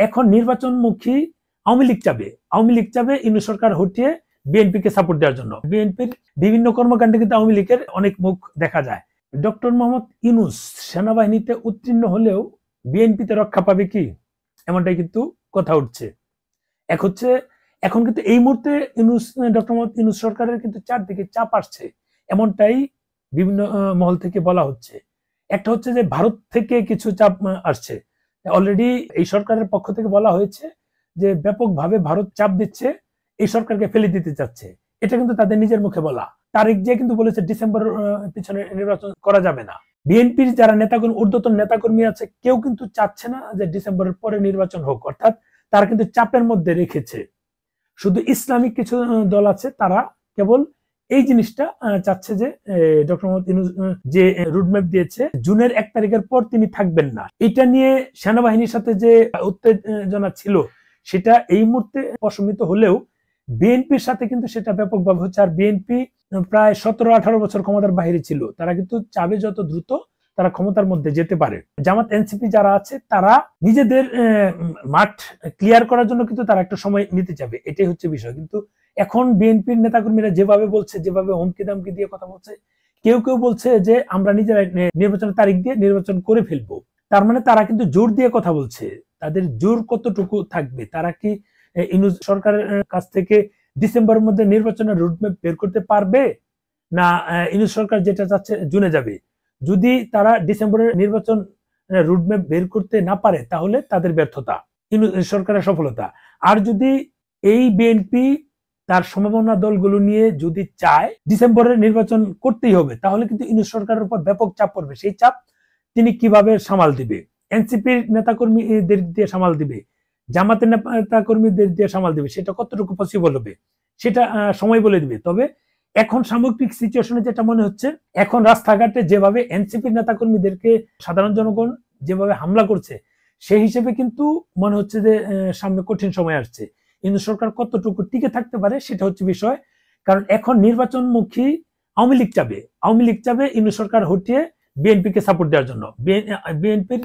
এখন নির্বাচনমুখী আওয়ামী লীগ চাবে ইউনূস সরকার হটিয়ে বিএনপিকে সাপোর্ট দেওয়ার জন্য। বিএনপির বিভিন্ন কর্মকাণ্ডে কিন্তু আওয়ামী লীগের অনেক মুখ দেখা যায়। ডক্টর মোহাম্মদ ইউনূস সেনাবাহিনীতে উত্তীর্ণ হলেও বিএনপিতে রক্ষা পাবে কি, এমনটাই কিন্তু কথা উঠছে। এখন কিন্তু এই মুহূর্তে ডক্টর মোহাম্মদ ইউনূস সরকারের কিন্তু চারদিকে চাপ আসছে, এমনটাই বিভিন্ন মহল থেকে বলা হচ্ছে। একটা হচ্ছে যে ভারত থেকে কিছু চাপ আসছে, অলরেডি এই সরকারের পক্ষ থেকে বলা হয়েছে যে ব্যাপকভাবে ভারত চাপ দিচ্ছে, এই সরকারকে ফেলে দিতে চাচ্ছে। এটা কিন্তু তাদের নিজের মুখে বলা। তারিখ যে কিন্তু বলেছে ডিসেম্বর পিছনে নির্বাচন করা যাবে না। বিএনপির যারা নেতাকর্মী, ঊর্ধ্বতন নেতাকর্মী আছে, কেউ কিন্তু চাচ্ছে না যে ডিসেম্বরের পরে নির্বাচন হোক, অর্থাৎ তারা কিন্তু চাপের মধ্যে রেখেছে। শুধু ইসলামিক কিছু দল আছে, তারা কেবল এই জিনিসটা চাচ্ছে যে ডক্টর মোহাম্মদ ইউনূস যে রুটম্যাপ দিয়েছে জুনের 1 তারিখের পর তিনি থাকবেন না, এটা নিয়ে সেনাবাহিনীর সাথে যে উত্তেজনা ছিল সেটা এই মুহূর্তে প্রশমিত হলেও বিএনপির সাথে কিন্তু সেটা ব্যাপকভাবে হচ্ছে। আর বিএনপি প্রায় 17-18 বছর ক্ষমতার বাইরে ছিল, তারা কিন্তু চাবে যত দ্রুত তারা ক্ষমতার মধ্যে যেতে পারে। জামাত এনসিপি যারা আছে তারা নিজেদের মাঠ ক্লিয়ার করার জন্য কিন্তু তারা একটা সময় নিতে চাবে, এটাই হচ্ছে বিষয়। কিন্তু এখন বিএনপির নেতাকর্মীরা যেভাবে বলছে, যেভাবে হুমকি দামকি দিয়ে কথা বলছে, কেউ কেউ বলছে যে আমরা নিজেরা নির্বাচনের তারিখ দিয়ে নির্বাচন করে ফেলবো। তার মানে তারা কিন্তু জোর দিয়ে কথা বলছে। তাদের জোর কতটুকু থাকবে, তারা কি ইউনূস সরকারের কাছ থেকে ডিসেম্বরের মধ্যে নির্বাচনের রুটম্যাপ বের করতে পারবে, না ইউনূস সরকার যেটা চাচ্ছে জুনে যাবে? যদি তারা ডিসেম্বরের নির্বাচন রুটম্যাপ বের করতে না পারে তাহলে তাদের ব্যর্থতা, ইউনূস সরকারের সফলতা। আর যদি এই বিএনপি তার সম্ভাবনা দলগুলো নিয়ে যদি চায় ডিসেম্বরের নির্বাচন করতেই হবে, তাহলে কিন্তু ইউনূস সরকারের উপর ব্যাপক চাপ পড়বে। সেই চাপ তিনি কিভাবে সামাল দিবে? এনসিপির নেতাকর্মীদের দিয়ে সামাল দিবে, জামাতের নেতাকর্মীদের দিয়ে সামাল দিবে, সেটা কতটুকু পসিবল হবে সেটা সময় বলে দিবে। তবে এখন সামগ্রিক সিচুয়েশনে যেটা মনে হচ্ছে, এখন রাস্তাঘাটে যেভাবে এনসিপির নেতাকর্মীদেরকে সাধারণ জনগণ যেভাবে হামলা করছে, সেই হিসেবে কিন্তু মনে হচ্ছে যে সামনে কঠিন সময় আসছে। ইউনূস সরকার কতটুকু টিকে থাকতে পারে সেটা হচ্ছে বিষয়। কারণ এখন নির্বাচনমুখী আওয়ামী লীগ চাবে ইউনূস সরকার হটিয়ে বিএনপিকে সাপোর্ট দেওয়ার জন্য। বিএনপির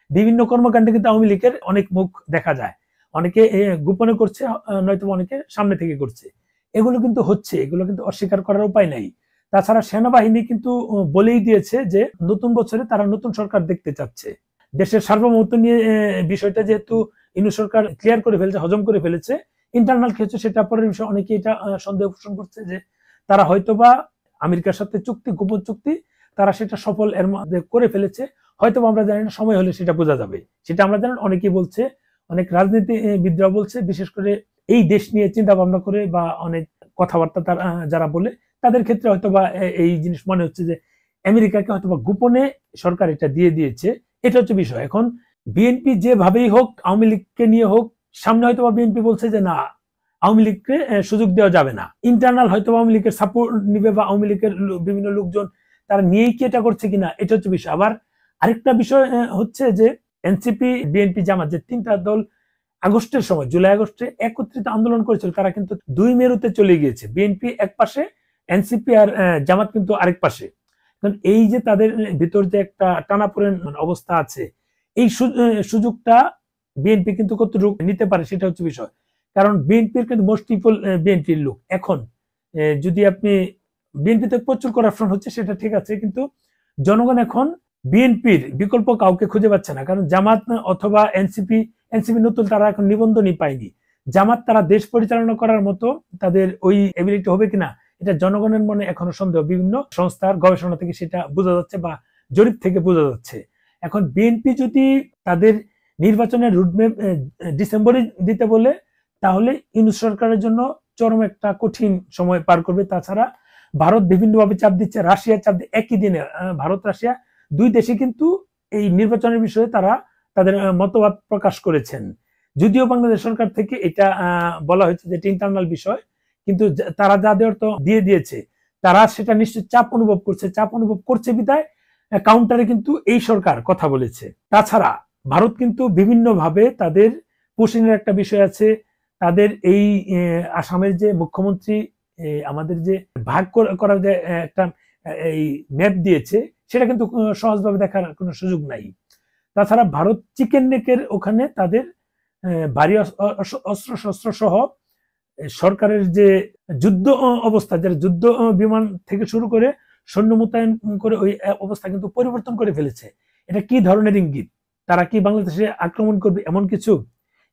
বিভিন্ন কর্মকাণ্ডে কিন্তু আওয়ামী লীগের অনেক মুখ দেখা যায়, অনেকে গোপনে করছে, নয়তো অনেকে সামনে থেকে করছে। এগুলো কিন্তু হচ্ছে, এগুলো কিন্তু অস্বীকার করার উপায় নাই। তাছাড়া সেনাবাহিনী কিন্তু বলেই দিয়েছে যে নতুন বছরে তারা নতুন সরকার দেখতে চাচ্ছে। দেশের সার্বভৌমত্ব নিয়ে বিষয়টা যেহেতু ইউনূস সরকার ক্লিয়ার করে ফেলেছে, হজম করে ফেলেছে, ইন্টারনাল কি হচ্ছে সেটা পরের বিষয়। অনেকে এটা সন্দেহ পোষণ করছে যে তারা হয়তোবা আমেরিকার সাথে চুক্তি, গোপন চুক্তি, তারা সেটা সফল এর মধ্যে করে ফেলেছে, হয়তো আমরা জানি না, সময় হলে সেটা বোঝা যাবে। সেটা আমরা জানি, অনেকেই বলছে, অনেক রাজনীতিবিদরা বলছে, বিশেষ করে এই দেশ নিয়ে চিন্তা ভাবনা করে বা অনেক কথাবার্তা তারা যারা বলে, তাদের ক্ষেত্রে হয়তোবা এই জিনিস মনে হচ্ছে যে আমেরিকাকে হয়তোবা গোপনে সরকার এটা দিয়ে দিয়েছে। এটা হচ্ছে বিষয়। এখন বিএনপি যেভাবেই হোক, আওয়ামী লীগকে নিয়ে হোক, সামনে হয়তোবা বিএনপি বলছে যে না, আওয়ামী লীগকে সুযোগ দেওয়া যাবে না। ইন্টারনাল হয়তো আওয়ামী লীগের সাপোর্ট নিবে বা আওয়ামী লীগের বিভিন্ন লোকজন তারা নিয়েই কি এটা করছে কিনা, এটা হচ্ছে বিষয়। আবার আরেকটা বিষয় হচ্ছে যে এনসিপি, বিএনপি, জামাত, যে তিনটা দল আগস্টের সময়, জুলাই আগস্টে একত্রিত আন্দোলন করেছিল, তারা কিন্তু দুই মেরুতে চলে গিয়েছে। বিএনপি এক পাশে, এনসিপি আর জামাত কিন্তু আরেক পাশে। কারণ এই যে তাদের ভিতর যে একটা টানাপোড়েন অবস্থা আছে, এই সুযোগটা বিএনপি কিন্তু কতটুকু নিতে পারে সেটা হচ্ছে বিষয়। কারণ বিএনপির কিন্তু মোস্ট পিপল বিএনপির লোক। এখন যদি আপনি বিএনপিতে প্রচুর করাপশন হচ্ছে সেটা ঠিক আছে, কিন্তু জনগণ এখন বিএনপির বিকল্প কাউকে খুঁজে পাচ্ছে না। কারণ জামাত অথবা এনসিপি নতুন, তারা এখন নিবন্ধনই পায়নি। জামাত তারা দেশ পরিচালনা করার মতো তাদের ওই এবিলিটি হবে কিনা, এটা জনগণের মনে এখনো সন্দেহ। বিভিন্ন সংস্থার গবেষণা থেকে সেটা বোঝা যাচ্ছে বা জরিপ থেকে বোঝা যাচ্ছে। এখন বিএনপি যদি তাদের নির্বাচনের রুটম্যাপ ডিসেম্বরে দিতে বলে, তাহলে ইউনূস সরকারের জন্য চরম একটা কঠিন সময় পার করবে। তাছাড়া ভারত বিভিন্নভাবে চাপ দিচ্ছে, রাশিয়া চাপ দিচ্ছে। একই দিনে ভারত রাশিয়া দুই দেশে কিন্তু এই নির্বাচনের বিষয়ে তারা তাদের মতবাদ প্রকাশ করেছেন। যদিও বাংলাদেশ সরকার থেকে এটা বলা হয়েছে যে এটা ইন্টারনাল বিষয়, কিন্তু তারা যা দেওয়ার তো দিয়ে দিয়েছে। তারা সেটা নিশ্চয় চাপ অনুভব করছে বিধায় কাউন্টারে কিন্তু এই সরকার কথা বলেছে। তাছাড়া ভারত কিন্তু বিভিন্নভাবে তাদের পুশিংয়ের একটা বিষয় আছে। তাদের এই আসামের যে মুখ্যমন্ত্রী আমাদের যে ভাগ করার যে একটা এই ম্যাপ দিয়েছে, সেটা কিন্তু সহজভাবে দেখার কোনো সুযোগ নাই। তাছাড়া ভারত চিকেন নেকের ওখানে তাদের ভারী অস্ত্র শস্ত্র সহ সরকারের যে যুদ্ধ অবস্থা, যারা যুদ্ধ বিমান থেকে শুরু করে সৈন্য মোতায়েন করে ওই অবস্থা কিন্তু পরিবর্তন করে ফেলেছে। এটা কি ধরনের ইঙ্গিত? তারা কি বাংলাদেশে আক্রমণ করবে এমন কিছু?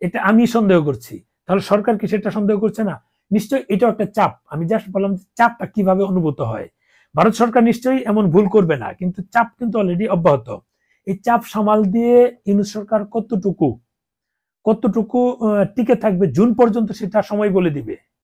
এটা আমি সন্দেহ করছি। তাহলে সরকার কি সেটা সন্দেহ করছে না? নিশ্চয়ই এটা একটা চাপ। আমি জাস্ট বললাম চাপটা কিভাবে অনুভূত হয়। ভারত সরকার নিশ্চয়ই এমন ভুল করবে না, কিন্তু চাপ কিন্তু অলরেডি অব্যাহত। এই চাপ সামাল দিয়ে ইউনূস সরকার কতটুকু টিকে থাকবে জুন পর্যন্ত সেটা সময় বলে দিবে।